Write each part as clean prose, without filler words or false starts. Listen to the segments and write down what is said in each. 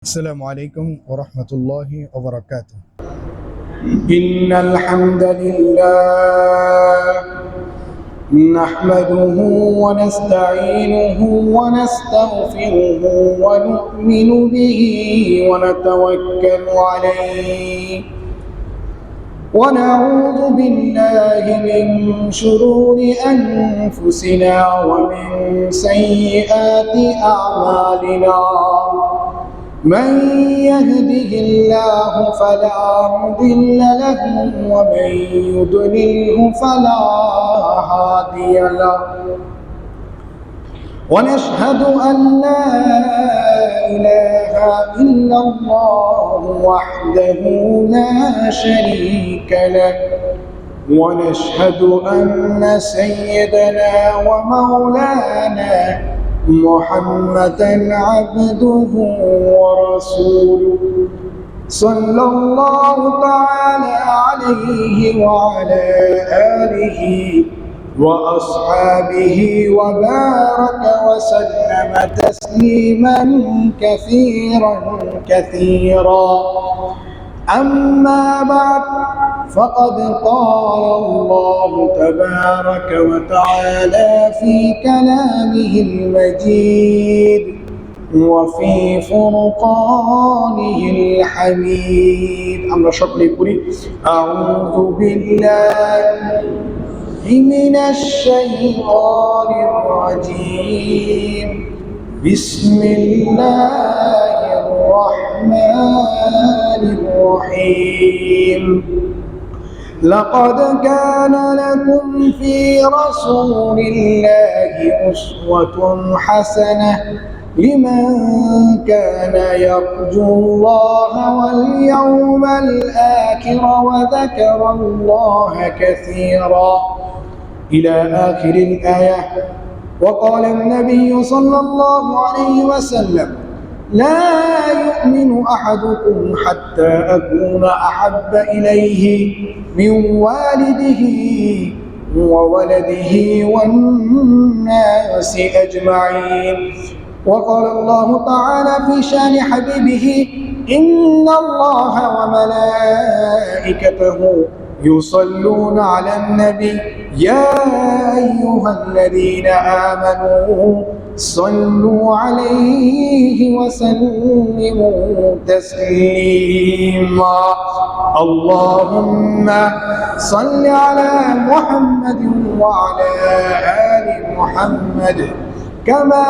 السلام عليكم ورحمة الله وبركاته. إن الحمد لله نحمده ونستعينه ونستغفره ونؤمن به ونتوكل عليه ونعوذ بالله من شرور أنفسنا ومن سيئات أعمالنا. من يهده الله فلا مضل له ومن يضلله فلا هادي له. ونشهد أن لا إله إلا الله وحده لا شريك له. ونشهد أن سيدنا ومولانا محمدا عبده ورسوله صلى الله تعالى عليه وعلى آله وأصحابه وبارك وسلم تسليما كثيرا. أما بعد فقد قال الله تبارك وتعالى في كلامه المجيد وفي فرقانه الحميد. আমরা সকলে পড়ি أعوذ بالله من الشيطان الرجيم بسم الله الرحمن الرحيم. لقد كان لكم في رسول الله أسوة حسنة لمن كان يرجو الله واليوم الآخر وذكر الله كثيرا إلى آخر الآية. وقال النبي صلى الله عليه وسلم لا يؤمن أحدكم حتى أكون أحب إليه من والده وولده والناس أجمعين. وقال الله تعالى في شان حبيبه إن الله وملائكته يصلون على النبي يا أيها الذين آمنوا صلوا عليه وسلموا تسليما. اللهم صل على محمد وعلى آل محمد كما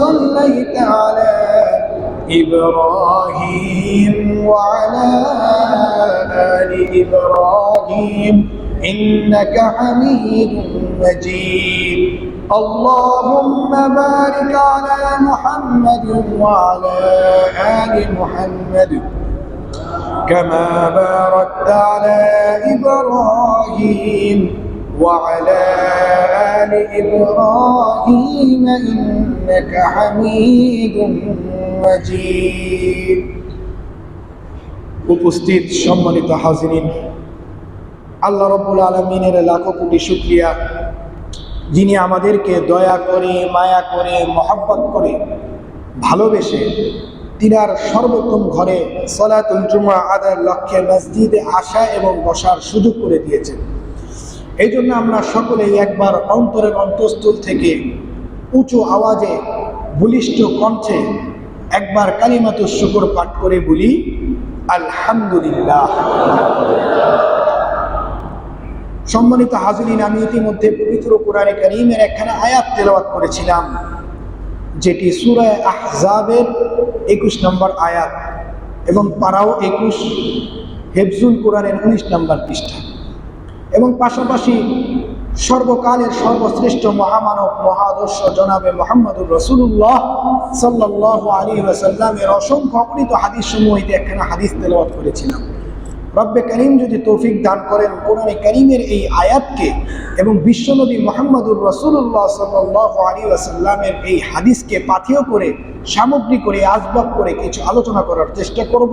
صليت على إبراهيم وعلى آل إبراهيم إنك حميد مجيد. اللهم بارك على محمد وعلى آل محمد كما باركت على إبراهيم وعلى آل إبراهيم إنك حميد مجيد. উপস্থিত সম্মানিত হাজিরিন, আল্লাহ রাব্বুল আলামিনের লাখো কোটি শুকরিয়া, যিনি আমাদেরকে দয়া করে, মায়া করে, মহব্বত করে, ভালোবেসে তিনার সর্বোত্তম ঘরে সালাতুল জুমআ আদায়ের লক্ষ্যে মসজিদে আসা এবং বসার সুযোগ করে দিয়েছেন। এই জন্য আমরা সকলেই একবার অন্তরের অন্তঃস্থল থেকে উঁচু আওয়াজে বলিষ্ঠ কণ্ঠে একবার কালিমাতুশ শুকর পাঠ করে বলি আলহামদুলিল্লাহ। সম্মানিত হাজিরিন, আমি ইতিমধ্যে পবিত্র কোরআনে কারীমের একখানা আয়াত তেলাওয়াত করেছিলাম, যেটি সূরা আহজাবের 21 নম্বর আয়াত এবং পারাও 21, হেফজুল কোরআনের 19 নম্বর পৃষ্ঠা, এবং পাশাপাশি সর্বকালের সর্বশ্রেষ্ঠ মহামানব মহাদর্শ জনাবে মুহাম্মদুর রাসূলুল্লাহ সাল্লাল্লাহু আলাইহি ওয়াসাল্লামের অসংখ্য অগণিত হাদিস সমূহ হইতে একখানা হাদিস তেলাওয়াত করেছিলাম। রব্বে করিম যদি তৌফিক দান করেন, কোরআনে কারীমের এই আয়াতকে এবং বিশ্বনবী মুহাম্মদুর রাসূলুল্লাহ সাল্লাল্লাহু আলাইহি ওয়াসাল্লামের এই হাদিসকে পাথেয় করে, সামগ্রী করে, আসবাব করে কিছু আলোচনা করার চেষ্টা করব।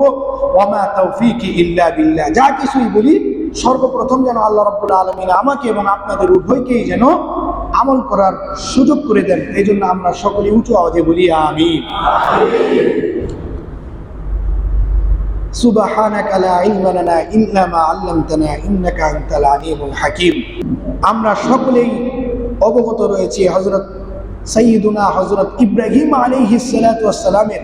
ওয়া মা তাওফীকি ইল্লা বিল্লাহ। যা কিছুই বলি সর্বপ্রথম যেন আল্লাহ রাব্বুল আলামিন আমাকে এবং আপনাদের উভয়কেই যেন আমল করার সুযোগ করে দেন। এই জন্য আমরা সকলে উঁচু আওয়াজে বলি আমিন। সুবহানাকা লা ইলমা লানা ইল্লা মা 'আল্লামতানা ইন্নাকা আনতাল আলিমুল হাকীম। আমরা সকলেই অবগত রয়েছি হযরত সাইয়্যিদুনা হযরত ইব্রাহিম আলাইহিস সালাতু ওয়াস সালামের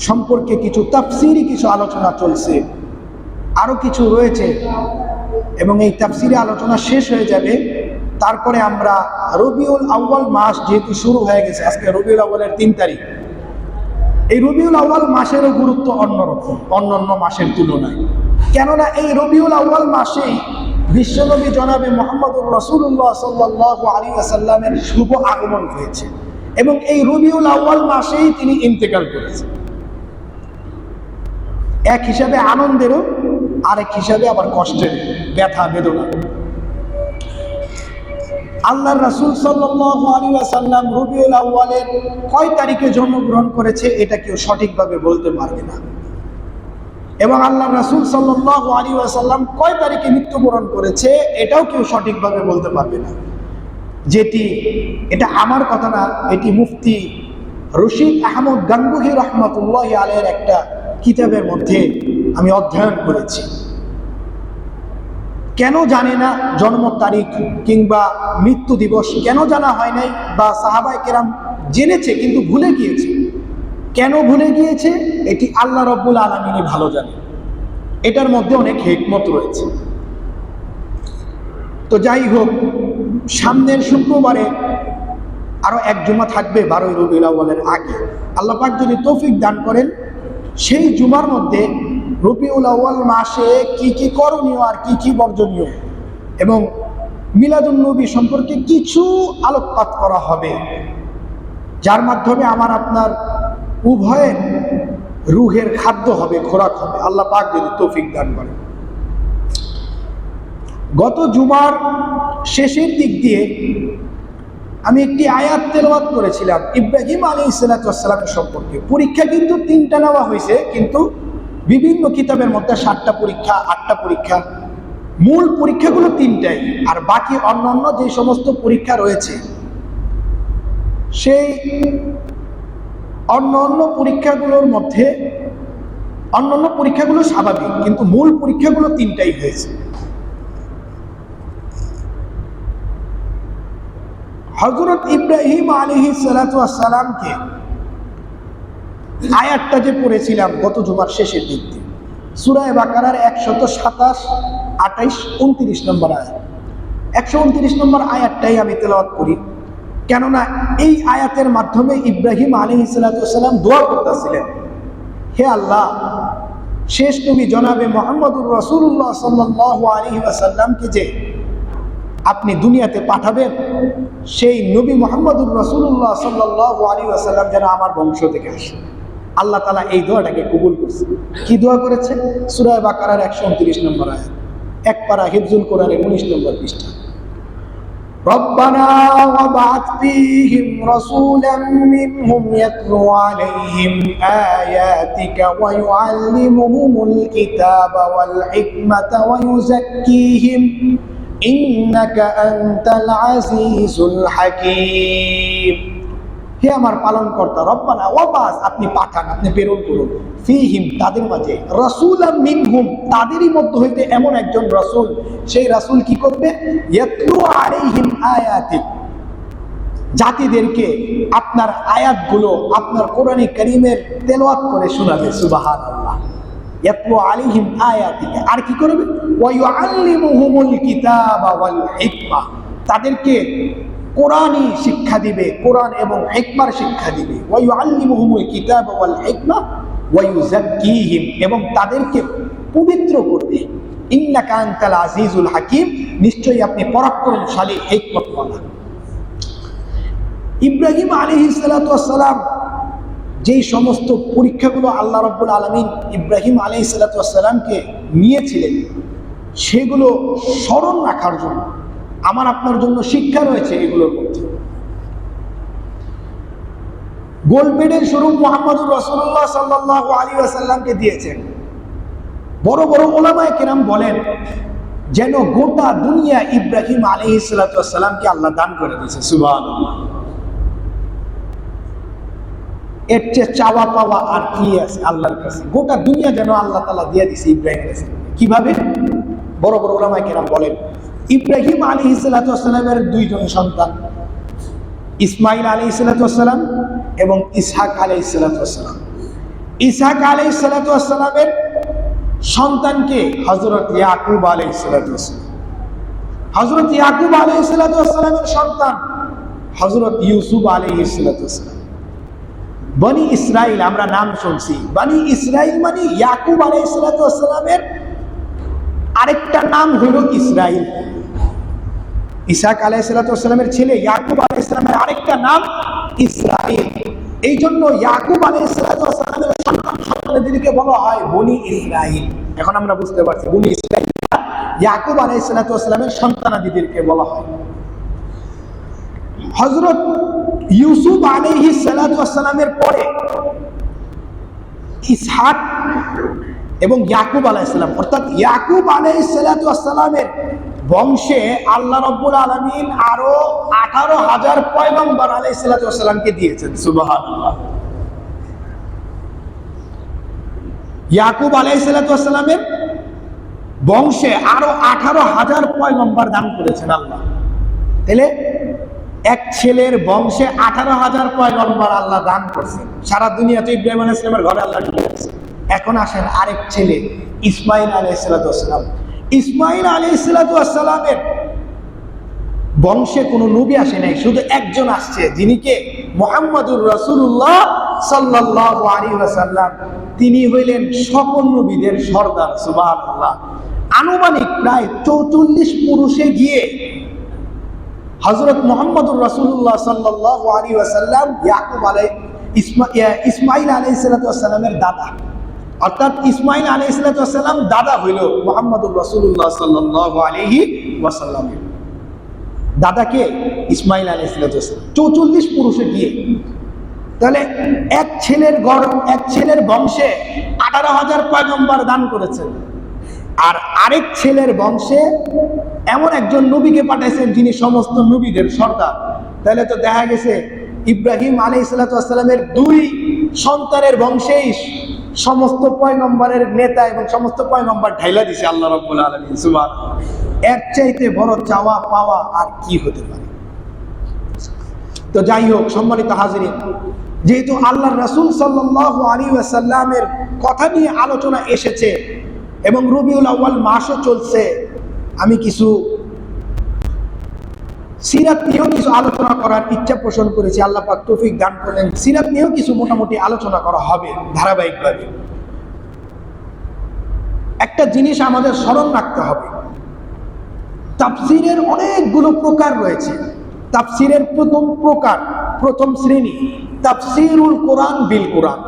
সম্পর্কে কিছু তাফসীরি কিছু আলোচনা চলছে, আরো কিছু রয়েছে এবং এই তাফসীরি আলোচনা শেষ হয়ে যাবে। তারপরে আমরা রবিউল আউয়াল মাস যেহেতু শুরু হয়ে গেছে, আজকে রবিউল আউয়ালের 3 তারিখ, এই রবিউল আউয়াল মাসেরও গুরুত্ব অন্যরকম অন্যান্য মাসের তুলনায়। কেননা এই রবিউল আউয়াল মাসেই বিশ্বনবী জনাবে মুহাম্মদুর রাসূলুল্লাহ সাল্লাল্লাহু আলাইহি ওয়াসাল্লামের শুভ আগমন হয়েছে এবং এই রবিউল আউয়াল মাসেই তিনি ইন্তেকাল করেছেন। এক হিসাবে আনন্দেরও, আরেক হিসাবে আবার কষ্টের, ব্যথা বেদনা। আল্লাহর রাসূল সাল্লাল্লাহু আলাইহি ওয়াসাল্লাম রবিউল আউয়ালের কয় তারিখে জন্মগ্রহণ করেছে এটা কেউ সঠিকভাবে বলতে পারবে না, এবং আল্লাহর রাসূল সাল্লাল্লাহু আলাইহি ওয়াসাল্লাম কয় তারিখে মৃত্যুবরণ করেছে এটাও কেউ সঠিকভাবে বলতে পারবে না। এটা আমার কথা না, এটি মুফতি রশিদ আহমদ গাঙ্গুহি রহমাতুল্লাহি আলাইহির একটা কিতাবের মধ্যে আমি অধ্যয়ন করেছি। কেন জানে না জন্ম তারিখ কিংবা মৃত্যু দিবস কেন জানা হয় নাই, বা সাহাবায়ে কেরাম জেনেছে কিন্তু ভুলে গিয়েছে, কেন ভুলে গিয়েছে এটি আল্লাহ রব্বুল আলামিনই ভালো জানে, এটার মধ্যে অনেক হিকমত রয়েছে। তো যাই হোক, সামনের শুক্রবারে আরো এক জুমা থাকবে 12 রবিউল আউয়ালের আগে। আল্লাহ পাক যদি তৌফিক দান করেন, সেই জুমার মধ্যে রবিউল আউয়াল মাসে কি কি করণীয় আর কি কি বর্জনীয় এবং মিলাদুন নবী সম্পর্কে কিছু আলোকপাত করা হবে, যার মাধ্যমে আমার আপনার উভয়ের রুহের খাদ্য হবে, খোরাক হবে, আল্লাহ পাক যদি তৌফিক দান করেন। গত জুমার শেষের দিক দিয়ে আমি একটি আয়াত তেলাওয়াত করেছিলাম ইব্রাহিম আলাইহিস সালাতু ওয়াস সালামের সম্পর্কে। পরীক্ষা কিন্তু 3টা নেওয়া হয়েছে, কিন্তু বিভিন্ন কিতাবের মধ্যে 7টা পরীক্ষা 8টা পরীক্ষা, মূল পরীক্ষাগুলো 3টাই, আর বাকি অন্যান্য যে সমস্ত পরীক্ষা রয়েছে সেই অন্যান্য পরীক্ষাগুলো স্বাভাবিক, কিন্তু মূল পরীক্ষাগুলো 3টাই হয়েছে। হযরত ইব্রাহিম আলাইহিস সালাতু ওয়াস সালামকে আয়াতটা যে পড়েছিলাম গত জুমার শেষের দিক দিয়ে, সূরা বাকারার 127, 28, 29 নম্বর আয়াত, 129 নম্বর আয়াতটাই আমি তেলাওয়াত করি, কেননা এই আয়াতের মাধ্যমে ইব্রাহিম আলাইহিস সালাতু ওয়াস সালাম দোয়া করতেছিলেন, হে আল্লাহ, শেষ নবী জনাবে মুহাম্মদুর রাসূলুল্লাহ সাল্লাল্লাহু আলাইহি ওয়াসাল্লামকে যে আপনি দুনিয়াতে পাঠাবেন, সেই নবী মুহাম্মদুর রাসূলুল্লাহ সাল্লাল্লাহু আলাইহি ওয়াসাল্লাম যেন আমার বংশ থেকে আসে। আল্লাহ তাআলা এই দোয়াটাকে কবুল করেছে। কি দোয়া করেছে? সূরা বাকারার 129 নম্বর আয়াত, এক পারা হিফজুল কোরআনের 19 নম্বর পৃষ্ঠা। রব্বানা ওয়াবআথ ফীহিম রাসূলাম মিনহুম ইয়াতলু আলাইহিম আয়াতিকা ওয়া ইউআল্লিমুহুমুল কিতাবা ওয়াল হিকমাতা ওয়া ইউযাক্কিহিম ইন্নাকা আনতাল আজিজুল হাকীম। হে আমার পালনকর্তা, রব্বানা ওয়াবাস, আপনি পাঠান, আপনি প্রেরণ করুন, ফীহিম, তাদের মাঝে, রাসূলাম মিনহুম, তাদেরই মধ্য হইতে এমন একজন রাসূল, সেই রাসূল কি করবে? ইয়াতলু আলাইহিম আয়াতিক, জাতিদেরকে আপনার আয়াতগুলো, আপনার কোরআনে কারীমের তেলাওয়াত করে শোনাবে। সুবহানাল্লাহ। ইয়াতলু আলাইহিম আয়াতিক, আর কি করবে? ওয়া ইউআল্লিমুহুমুল কিতাবা ওয়াল হিকমা, তাদেরকে কোরআনই শিক্ষা দিবে, কোরআন এবং হিকমার শিক্ষা দিবে। ওয়া ইউআল্লিমুহুমুল কিতাবা ওয়াল হিকমা ওয়া ইউযাক্কিহিম, এবং তাদেরকে পবিত্র করবে। ইন্নাকা আনতাল আজিজুল হাকীম, নিশ্চয়ই আপনি পরাক্রমশালী, হিকমতওয়ালা। ইব্রাহিম আলাইহিস সালাতু ওয়াস সালাম যেই সমস্ত পরীক্ষাগুলো আল্লাহ রাব্বুল আলামিন ইব্রাহিম আলাইহিস সালাতু ওয়াস সালামকে নিয়েছিলেন, সেগুলো স্মরণ রাখার জন্য আমার আপনার জন্য শিক্ষা রয়েছে এগুলোর মধ্যে। গোল্ড মেডেল স্বরূপ মুহাম্মদুর রাসূলুল্লাহ সাল্লাল্লাহু আলাইহি ওয়াসাল্লামকে দিয়েছেন। বড় বড় উলামায়ে কেরাম বলেন যেন গোটা দুনিয়া ইব্রাহিম আলাইহিস সালাতু ওয়াস সালামকে আল্লাহ দান করে দিয়েছে। সুবহানাল্লাহ। এর চেয়ে চাওয়া পাওয়া আর কি আছে আল্লাহর কাছে? গোটা দুনিয়া যেন আল্লাহ তাআলা দিয়ে দিছে ইব্রাহিম আলাইহিস সালাম। কিভাবে? বড় বড় উলামায়ে কেরাম বলেন, ইব্রাহিম আলাইহিস সালামের দুইজন সন্তান, ইসমাইল আলাইহিস সালাম এবং ইসহাক আলাইহিস সালাম। ইসহাক আলাইহিস সালামের সন্তানকে হযরত ইয়াকুব আলাইহিস সালাম। হযরত ইয়াকুব আলাইহিস সালামের সন্তান হযরত ইউসুফ আলাইহিস সালাম। বনি ইসরাইল আমরা নাম শুনছি, বনি ইসরাইল মানে ইয়াকুব আলাইহিস সালামের আরেকটা নাম হলো ইসরাইল। ইসহাক আলাইহিস সালামের ছেলে ইয়াকুব আলাইহিস সালামের আরেকটা নাম ইসরাইল। এই জন্য ইয়াকুব আলাইহিস সালামের সন্তানদেরকে বলা হয় বনি ইসরাইল। এখন আমরা বুঝতে পারছি বনি ইসরাইল ইয়াকুব আলাইহিস সালামের সন্তানাদিদেরকে বলা হয়। হযরত ইউসুফ আলাইহিস সালামের পরে ইসহাক এবং ইয়াকুব আলাইহিস সালাম, অর্থাৎ ইয়াকুব আলাইহিস সালামের বংশে আল্লাহ রাব্বুল আলামিন আরো 18,000 পয়গম্বর আলাইহিস সালামকে দিয়েছেন। সুবহানাল্লাহ। ইয়াকুব আলাইহিস সালামের বংশে আরো 18,000 পয়গম্বর দান করেছেন আল্লাহ। তাহলে এক ছেলের বংশে 18,000 পয়গম্বর আল্লাহ দান করছেন। সারা দুনিয়াতে ইব্রাহিম আলাইহিস সালামের ঘরে আল্লাহ ঢুকেছে। এখন আসেন আরেক ছেলে ইসমাইল আলাইহিস সালাম। ইসমাইল আলাইহিস সালামের বংশে কোনো নবী আসে নাই, শুধু একজন আসছে, যিনি কে? মুহাম্মদুর রাসূলুল্লাহ সাল্লাল্লাহু আলাইহি ওয়াসাল্লাম। তিনি হইলেন সকল নবীদের সর্দার। সুবহানাল্লাহ। আনুমানিক প্রায় 44 পুরুষে গিয়ে হযরত মুহাম্মদুর রাসূলুল্লাহ সাল্লাল্লাহু আলাইহি ওয়াসাল্লাম ইসমাইল আলাইহিস সালামের দাদা, অর্থাৎ ইসমাইল আলাইহিস সালাম দাদা হইল মুহাম্মদুর রাসূলুল্লাহ সাল্লাল্লাহু আলাইহি ওয়াসাল্লামের। দাদাকে ইসমাইল আলাইহিস সালাম 44 পুরুষে গিয়ে, তাহলে এক ছেলের বংশে 18,000 পয়গম্বর দান করেছেন। আর আরেক ছেলের বংশে এমন একজন নবীকে পাঠাইছেন যিনি সমস্ত নবীদের সর্দার। তাহলে তো দেখা গেছে ইব্রাহিম আলাইহিস সালামের 2 সন্তানের বংশেই সমস্ত পয়গম্বরের নেতা এবং সমস্ত পয়গম্বর ঢাইলা দিছে আল্লাহ রাব্বুল আলামিন। সুবহানাল্লাহ। এর চাইতে বড় চাওয়া পাওয়া আর কি হতে পারে? তো যাই হোক, সম্মানিত হাজিরিন, যেহেতু আল্লাহর রাসূল সাল্লাল্লাহু আলাইহি ওয়াসাল্লামের কথা নিয়ে আলোচনা এসেছে এবং রবিউল আউয়াল মাসও চলছে, আমি কিছু সিরাত নিয়েও কিছু আলোচনা করার ইচ্ছা পোষণ করেছি। আল্লাহ পাক তৌফিক দান করলেন, সিরাত নিয়েও কিছু মোটামুটি আলোচনা করা হবে ধারাবাহিকভাবে। একটা জিনিস আমাদের স্মরণ রাখতে হবে, তাফসীরের অনেকগুলো প্রকার রয়েছে। তাফসীরের প্রথম শ্রেণী তাফসীরুল কোরআন বিল কোরআন।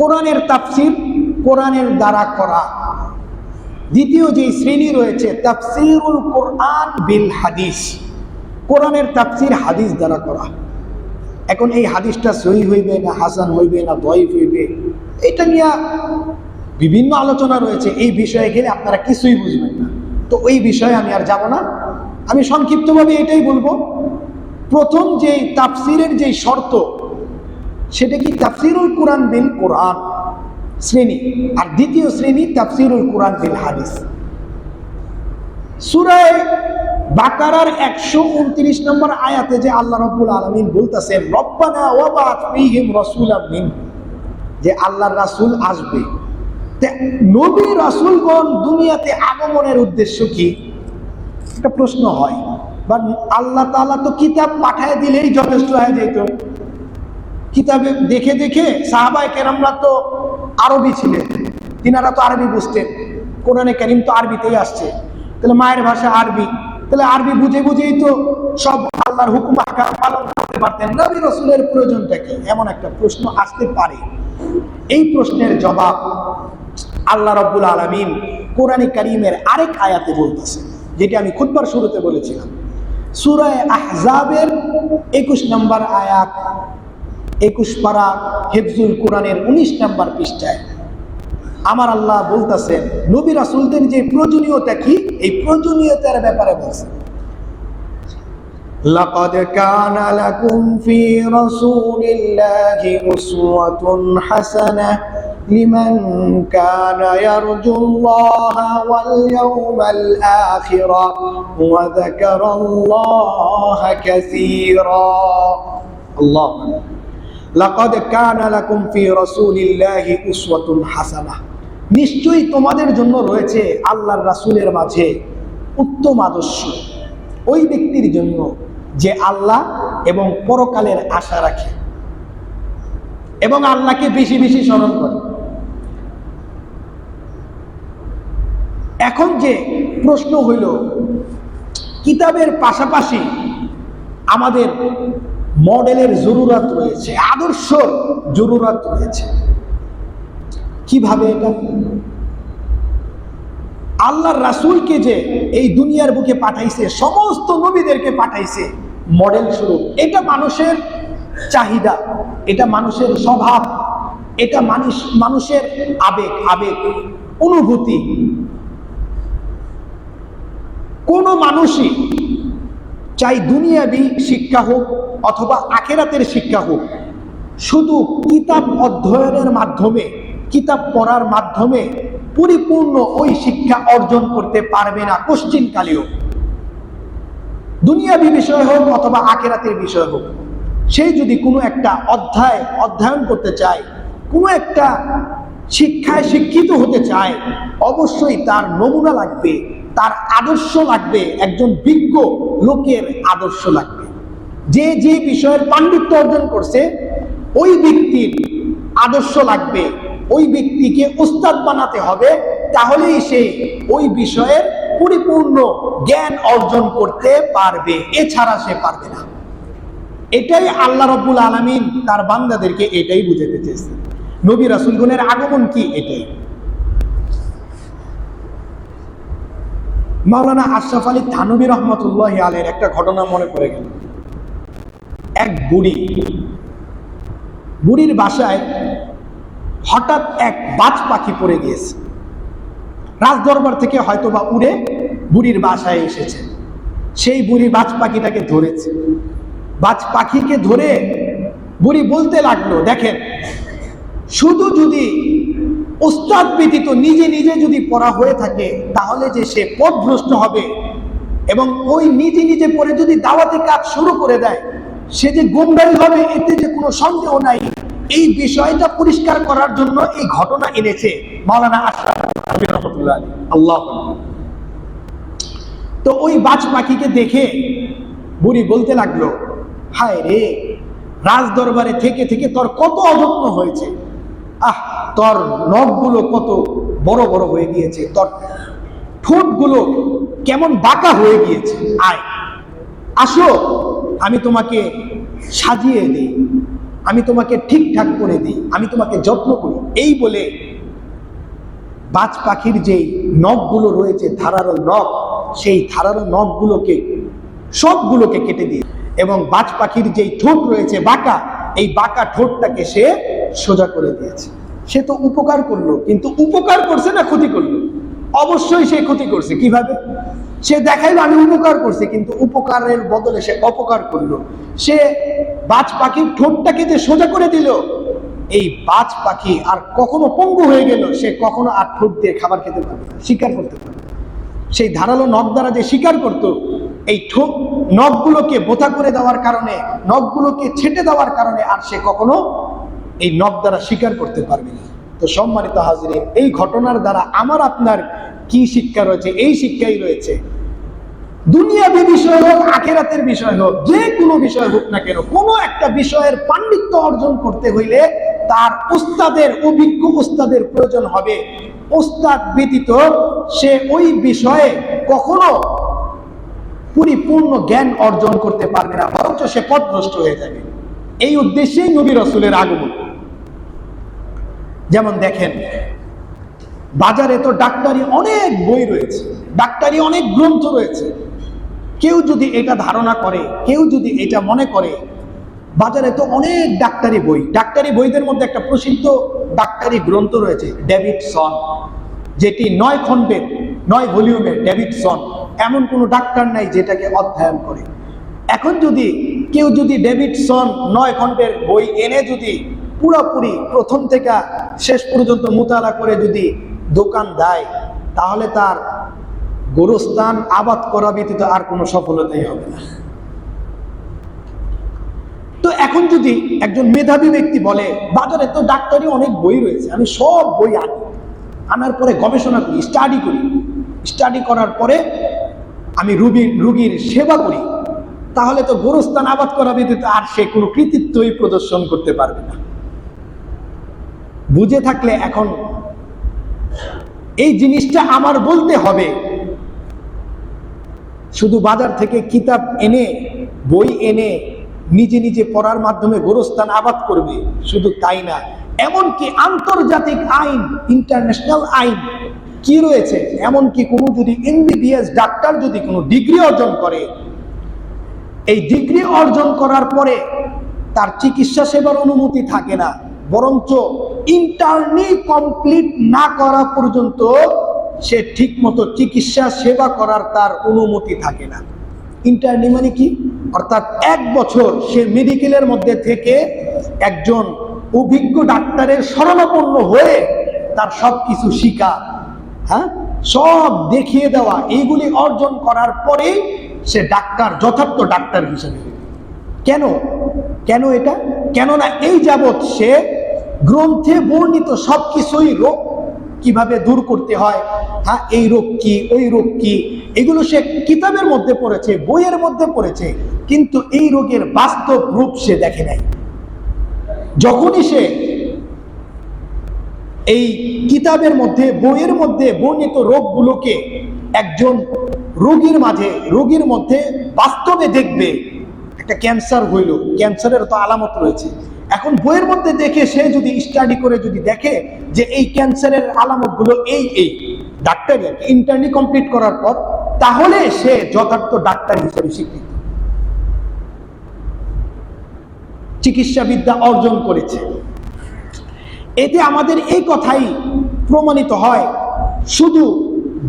কোরআনের তাফসীর কোরআনের দ্বারা করা। দ্বিতীয় যে শ্রেণী রয়েছে তাফসীরুল কোরআন বিল হাদিস। কোরআনের তাফসীর হাদিস দ্বারা করা। এখন এই হাদিসটা সহিহ হইবে না হাসান হইবে না দাঈফ হইবে, এটা নিয়ে বিভিন্ন আলোচনা রয়েছে। এই বিষয়ে গেলে আপনারা কিছুই বুঝবেন না, তো ওই বিষয়ে আমি আর যাব না। আমি সংক্ষিপ্তভাবে এটাই বলবো, প্রথম যে তাফসীরের যে শর্ত সেটা কি তাফসীরুল কোরআন বিল কোরআন শ্রেণী, আর দ্বিতীয় শ্রেণী তাফসীরুল কোরআন বিল হাদিস। সূরা বাকারার 129 নম্বর আয়াতে যে আল্লাহ রাব্বুল আলামিন বলতেছেন রব্বানা ওয়াবা'আথ ফীহিম রাসূলাম মিন, যে আল্লাহর রাসূল আসবে। নবী রাসূলগণ দুনিয়াতে আগমনের উদ্দেশ্য কি? একটা প্রশ্ন হয়। বা আল্লাহ তাআলা তো কিতাব পাঠায় দিলেই যথেষ্ট হয়ে যেত। কিতাবে দেখে দেখে সাহাবায়ে কেরামরা তো আরবি ছিলেন, তিনারা তো আরবি বুঝতেন, কোরআনে কারীম তো আরবিতেই আসছে, তাহলে মায়ের ভাষা আরবি, তাহলে আরবি বুঝে বুঝেই তো সব আল্লাহর হুকুম আহকাম পালন করতে পারতেন। নবী রাসূলের প্রয়োজনটা কি? এমন একটা প্রশ্ন আসতে পারে। এই প্রশ্নের জবাব আল্লাহ রাব্বুল আলামিন কোরআনে কারীমের আরেক আয়াতে বলতেছে, যেটা আমি খুতবার শুরুতে বলেছিলাম। সূরা আহজাবের 21 নম্বর আয়াত, 21 পারা হিফজুল কোরআনের 19 নম্বর পৃষ্ঠায় আমার আল্লাহ বলতেছেন নবী রাসূলদের যে প্রয়োজনীয়তা কি, এই প্রয়োজনীয়তার ব্যাপারে বলছেন। লাকাদ কানা লাকুম ফি রাসূলিল্লাহি উসওয়াতুন হাসানাহ লিমান কানা ইয়ারজুল্লাহা ওয়াল ইয়াওমাল আখিরা ওয়া যাকারাল্লাহা কাসীরা। আল্লাহ, লাকাদ কানা লাকুম ফি রাসূলিল্লাহি উসওয়াতুন হাসানাহ, নিশ্চয়ই তোমাদের জন্য রয়েছে আল্লাহর রাসূলের মাঝে উত্তম আদর্শ ওই ব্যক্তির জন্য যে আল্লাহ এবং পরকালের আশা রাখে এবং আল্লাহকে বেশি বেশি স্মরণ করে। এখন যে প্রশ্ন হইল, কিতাবের পাশাপাশি আমাদের মডেলের জরুরত রয়েছে, আদর্শ জরুরত রয়েছে। কিভাবে এটা? আল্লাহর রাসূলকে যে এই দুনিয়ার বুকে পাঠাইছে, সমস্ত নবীদেরকে পাঠাইছে মডেল স্বরূপ। এটা মানুষের চাহিদা, এটা মানুষের স্বভাব, এটা মানুষের আবেগ অনুভূতি। কোন মানুষই চাই দুনিয়াবি শিক্ষা হোক অথবা আখিরাতের শিক্ষা হোক, শুধু কিতাব অধ্যয়নের মাধ্যমে, কিতাব পড়ার মাধ্যমে পরিপূর্ণ ওই শিক্ষা অর্জন করতে পারবে না কোশ্চিনকালেও। দুনিয়াবি বিষয় হোক অথবা আখিরাতের বিষয় হোক, সেই যদি কোনো একটা অধ্যয়ন করতে চায়, কোনো একটা শিক্ষায় শিক্ষিত হতে চায়, অবশ্যই তার নমুনা লাগবে, তার আদর্শ লাগবে, একজন বিজ্ঞ লোকের আদর্শ লাগবে। যে যে বিষয়ের পাণ্ডিত্য অর্জন করছে ওই ব্যক্তির আদর্শ লাগবে, ওই ব্যক্তিকে উস্তাদ বানাতে হবে, তাহলেই সে ওই বিষয়ের পরিপূর্ণ জ্ঞান অর্জন করতে পারবে, এছাড়া সে পারবে না। এটাই আল্লাহ রাব্বুল আলামিন তার বান্দাদেরকে এটাই বুঝাতে চেয়েছে। নবী রাসূলগণের আগমন কি? এটাই। মাওলানা আশরাফ আলী থানভী রহমতুল্লাহি আলাইহির একটা ঘটনা মনে পড়ে গেল। এক বুড়ির বাসায় হঠাৎ এক বাজ পাখি পড়ে গিয়েছে। রাজদরবার থেকে হয়তোবা উড়ে বুড়ির বাসায় এসেছে। সেই বুড়ি বাজ পাখিটাকে ধরেছে। বাজ পাখিকে ধরে বুড়ি বলতে লাগলো, দেখেন, শুধু যদি উস্তাদ ব্যতীত নিজে নিজে যদি পড়া হয়ে থাকে তাহলে যে সে পথভ্রষ্ট হবে, এবং ওই নিজে নিজে পড়ে যদি দাওয়াতি কাজ শুরু করে দেয় সে যে গুমরাহী হবে, এতে যে কোনো সন্দেহ নাই। এই বিষয়টা পরিষ্কার করার জন্য এই ঘটনা এনেছে মাওলানা আশরাফ আলী রহমাতুল্লাহ আলাইহি। আল্লাহ। তো ওই বাজ পাখিকে দেখে বুড়ি বলতে লাগলো, হায় রে, রাজ দরবারে থেকে থেকে তোর কত অযত্ন হয়েছে, তোর নখগুলো কত বড় বড় হয়ে গিয়েছে, তোর ঠোঁটগুলো কেমন বাঁকা হয়ে গিয়েছে, আসো আমি তোমাকে সাজিয়ে দিই, আমি তোমাকে ঠিকঠাক করে দিই, আমি তোমাকে যত্ন করি। এই বলে বাজ পাখির যেই নখগুলো রয়েছে, ধারালো নখ, সেই ধারালো নখগুলোকে সবগুলোকে কেটে দিয়ে, এবং বাজ পাখির যেই ঠোঁট রয়েছে বাঁকা, এই বাঁকা ঠোঁটটাকে সে সোজা করে দিয়েছে। সে তো উপকার করলো, কিন্তু উপকার করছে না ক্ষতি করলো? অবশ্যই সে ক্ষতি করছে। কিভাবে? সে দেখাইলো আমি উপকার করছি, কিন্তু উপকারের বদলে সে অপকার করলো। সে বাজ পাখির ঠোঁটটাকে যে সোজা করে দিল, এই বাজ পাখি আর কখনো পঙ্গু হয়ে গেল, সে কখনো আর ঠোঁট দিয়ে খাবার খেতে পারবে না, শিকার করতে পারবে। সেই ধারালো নখ দ্বারা যে শিকার করত, এই নখগুলোকে বোথা করে দেওয়ার কারণে, নখগুলোকে ছেটে দেওয়ার কারণে আর সে কখনো এই নখ দ্বারা শিকার করতে পারবে না। তো সম্মানিত হাজিরিন, এই ঘটনার দ্বারা আমার আপনার কি শিক্ষা রয়েছে? এই শিক্ষাই রয়েছে, দুনিয়াবী বিষয় হোক আখিরাতের বিষয় হোক, যে কোনো বিষয় হোক না কেন, কোনো একটা বিষয়ের পাণ্ডিত্য অর্জন করতে হইলে তার উস্তাদের, অভিজ্ঞ উস্তাদের প্রয়োজন হবে। উস্তাদ ব্যতীত সে ওই বিষয়ে কখনো পরিপূর্ণ জ্ঞান অর্জন করতে পারবে না, বরঞ্চ সে পথভ্রষ্ট হয়ে যাবে। এই উদ্দেশ্যেই নবী রাসূলের আগমন। যেমন দেখেন, বাজারে তো ডাক্তারি অনেক বই রয়েছে, ডাক্তারি অনেক গ্রন্থ রয়েছে। কেউ যদি এটা ধারণা করে, কেউ যদি এটা মনে করে, বাজারে তো অনেক ডাক্তারি বই, ডাক্তারি বইদের মধ্যে একটা প্রসিদ্ধ ডাক্তারি গ্রন্থ রয়েছে ডেভিডসন, যেটি 9 খণ্ডের 9 ভলিউমের ডেভিডসন। এমন কোনো ডাক্তার নাই যেটাকে অধ্যয়ন করে। এখন যদি কেউ যদি ডেভিডসন 9 খণ্ডের বই এনে যদি পুরোপুরি প্রথম থেকে শেষ পর্যন্ত মোতালা করে যদি দোকান দেয়, তাহলে তার গোরস্থান আবাদ করা ব্যতীত আর কোনো সফলতাই হবে না। তো এখন যদি একজন মেধাবী ব্যক্তি বলে বাজারে তো ডাক্তারি অনেক বই রয়েছে, আমি সব বই আনার পরে গবেষণা করি, স্টাডি করার পরে আমি রুগীর সেবা করি, তাহলে তো গোরস্থান আবাদ করা ব্যতীত আর সে কোনো কৃতিত্বই প্রদর্শন করতে পারবে না। বুঝে থাকলে এখন এই জিনিসটা আমার বলতে হবে। শুধু বাজার থেকে কিতাব এনে বই এনে নিজে নিজে পড়ার মাধ্যমে গোরস্থান আবাদ করবে, শুধু তাই না, এমনকি আন্তর্জাতিক আইন, ইন্টারন্যাশনাল আইন কি রয়েছে, এমনকি কোনো যদি এমবিবিএস ডাক্তার যদি কোনো ডিগ্রি অর্জন করে, এই ডিগ্রি অর্জন করার পরে তার চিকিৎসা সেবার অনুমতি থাকে না, বরঞ্চ ইন্টার্নি কমপ্লিট না করা পর্যন্ত সে ঠিক মতো চিকিৎসা সেবা করার তার অনুমতি থাকে না। ইন্টার্নি মানে কি? অর্থাৎ 1 বছর সে মেডিকেলের মধ্যে থেকে একজন অভিজ্ঞ ডাক্তারের শরণাপন্ন হয়ে তার সবকিছু শিখা, সব দেখিয়ে দেওয়া, এইগুলি অর্জন করার পরে সে ডাক্তার, যথার্থ ডাক্তার হিসেবে। কেন এটা? কেননা এই যাবৎ সে গ্রন্থে বর্ণিত সবকিছুই রোগ কিভাবে দূর করতে হয়, এই রোগ কি, ওই রোগ কি, এগুলো সে কিতাবের মধ্যে পড়েছে, বইয়ের মধ্যে পড়েছে, কিন্তু এই রোগের বাস্তব রূপ সে দেখে নাই। যখনই সে এই কিতাবের মধ্যে, বইয়ের মধ্যে বর্ণিত রোগগুলোকে একজন রোগীর মধ্যে বাস্তবে দেখবে, একটা ক্যান্সার হইল, ক্যান্সারের তো আলামত রয়েছে, এখন বইয়ের মধ্যে দেখে সে যদি স্টাডি করে যদি দেখে যে এই ক্যান্সারের আলামতগুলো এই ডাক্তার ইন্টার্নি কমপ্লিট করার পর, তাহলে সে যথার্থ ডাক্তার হিসেবে স্বীকৃত, চিকিৎসাবিদ্যা অর্জন করেছে। এতে আমাদের এই কথাই প্রমাণিত হয়, শুধু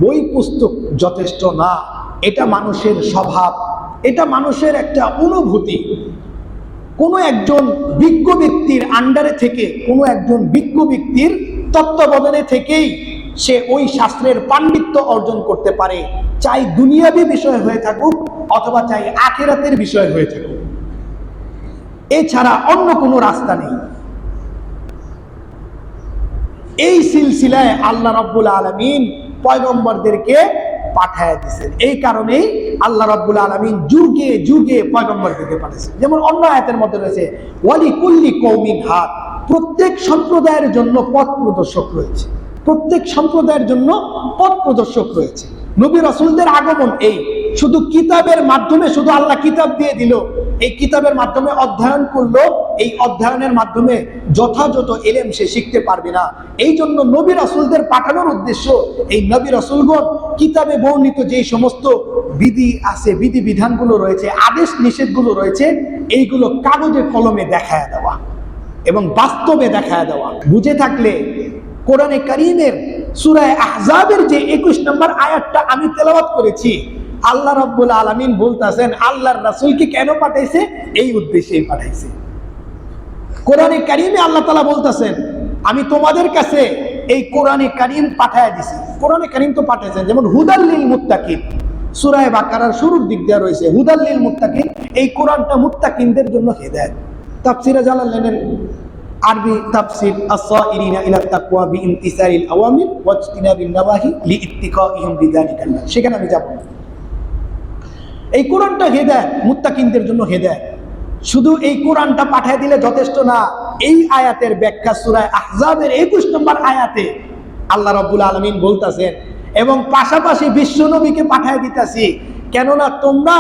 বই পুস্তক যথেষ্ট না, এটা মানুষের স্বভাব, এটা মানুষের একটা অনুভূতি। কোনো একজন বিজ্ঞ ব্যক্তির আন্ডারে থেকে, কোনো একজন বিজ্ঞ ব্যক্তির তত্ত্বাবধানে থেকেই সে ওই শাস্ত্রের পাণ্ডিত্য অর্জন করতে পারে, চাই দুনিয়াবী বিষয় হয়ে থাকুক অথবা চাই আখিরাতের বিষয় হয়ে থাকুক, এছাড়া অন্য কোনো রাস্তা নেই। এই সিলসিলায় আল্লাহ রাব্বুল আলামিন পয়গম্বরদেরকে পাঠায় দিয়েছেন। এই কারণেই আল্লাহ রাব্বুল আলামিন যুগে যুগে পয়গম্বরদেরকে পাঠিয়েছেন। যেমন অন্য আয়াতের মধ্যে রয়েছে ওয়ালি কুল্লি কওমিন হাদ, প্রত্যেক সম্প্রদায়ের জন্য পথ প্রদর্শক রয়েছে, প্রত্যেক সম্প্রদায়ের জন্য পথ প্রদর্শক রয়েছে। নবী রাসূলদের আগমন এই শুধু কিতাবের মাধ্যমে, শুধু আল্লাহ কিতাব দিয়ে দিল, এই কিতাবের মাধ্যমে অধ্যয়ন করলো, এই অধ্যয়নের মাধ্যমে যথাযথ ইলম সে শিখতে পারবে না। এই জন্য নবী রাসূলদের পাঠানোর উদ্দেশ্য, এই নবী রাসূলগণ কিতাবে বর্ণিত যে সমস্ত বিধি আছে, বিধি বিধানগুলো রয়েছে, আদেশ নিষেধগুলো রয়েছে, এইগুলো কাগজে কলমে দেখায় দেওয়া এবং বাস্তবে দেখায় দেওয়া। বুঝে থাকলে কোরআনে কারীমের সূরা আহজাবের যে 21 নম্বর আয়াতটা আমি তেলাওয়াত করেছি, আল্লাহ রাব্বুল আলামিন বলতেছেন আল্লাহর রাসূলকে কেন পাঠাইছে, এই উদ্দেশ্যেই পাঠাইছে। কোরআনে কারীমে আল্লাহ তাআলা বলতেছেন আমি তোমাদের কাছে এই কোরআনে কারীম পাঠায় দিছি। কোরআনে কারীম তো পাঠাইছেন, যেমন হুদাল লিল মুত্তাকিন, সূরা বাকারার শুরুর দিক দিয়ে রয়েছে হুদাল লিল মুত্তাকিন, এই কোরআনটা মুত্তাকিনদের জন্য হেদায়েত। তাফসীরে জালালাইনের আরবি তাফসীর আস-সাইরিনা ইলা তাকওয়া বিইনতিসারিল আওয়ামির ওয়া ইজতিনাবিন নাওয়াহি লিইত্তিকাইহিম বিযালিকা, সেখানে আমি যাব। এই কোরআনটা হেদায়েত, মুত্তাকিনদের জন্য হেদায়েত। শুধু এই কোরআনটা পাঠিয়ে দিলে যথেষ্ট না, এই আয়াতের ব্যাখ্যা সূরা আহজাবের 21 নম্বর আয়াতে আল্লাহ রাব্বুল আলামিন বলতেছেন, এবং পাশাপাশি বিশ্ব নবীকে পাঠিয়ে দিতেছি, কেননা তোমরা